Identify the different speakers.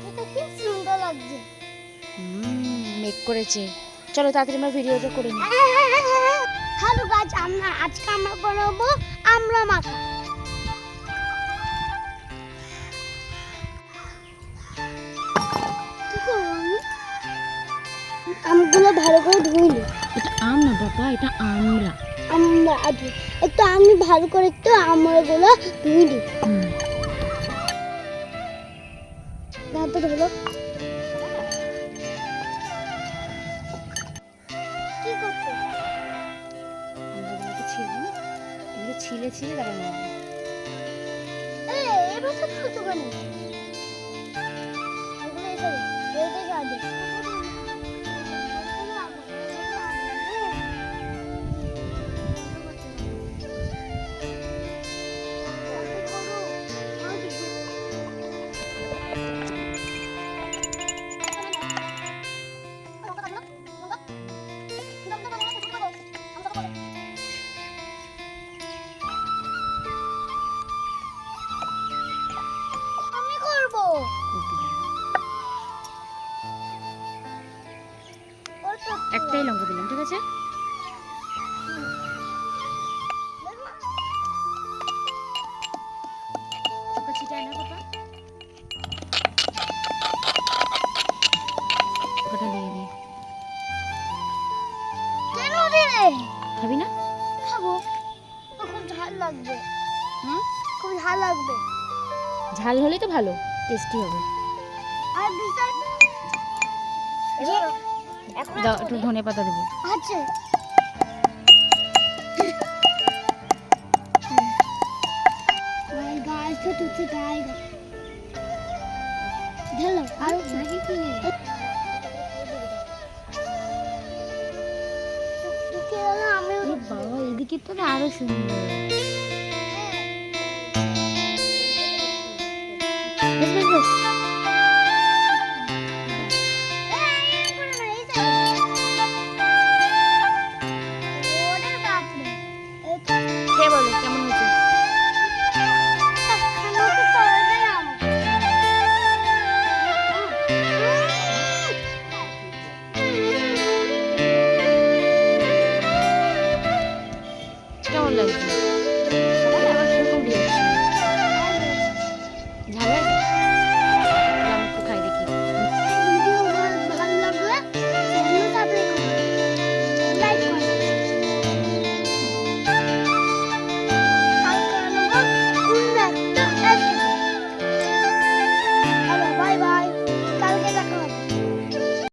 Speaker 1: এটা কি সুন্দর লাগছে।
Speaker 2: মেক করেছে। চলো তাড়াতাড়ি আমরা ভিডিওটা করে নিই।
Speaker 1: হ্যালো গাইস, আজকে আমরা বানাবো আমড়া মাখা। কি করব আমি? আমগুলো ভালো করে ধুই নি।
Speaker 2: এটা আম না বাবা, এটা আমরা।
Speaker 1: একটু আমি ভালো করে একটু আমড়াগুলো ধুই নি। দাঁড়াতে ধরো। কি করছো?
Speaker 2: আমরাগুলোকে ছিলবো, এগুলো ছিলে ছিলে তারপর নেবো।
Speaker 1: এবার তো খাচ্ছো কেন? এগুলো এখানে, এইটা সাজে। আমি করবো।
Speaker 2: একটাই লঙ্কা দিলাম, ঠিক আছে? লঙ্কা ছিটায় না বাবা, লঙ্কাটা দিয়ে দিই।
Speaker 1: কেন দিলে?
Speaker 2: খাবি না?
Speaker 1: খাবো। খুব ঝাল লাগবে।
Speaker 2: হুম,
Speaker 1: খুব ঝাল লাগবে।
Speaker 2: ঝাল হলেই তো ভালো, টেস্টি হবে।
Speaker 1: আর বিশাল এখন
Speaker 2: দাও, একটু ধনে পাতা দেবো।
Speaker 1: আছে। গাছ তো তুই গাই ঢেলো আর নাকি কি নেবে আমি
Speaker 2: বাবা, এদিকে তো আরো সুন্দর।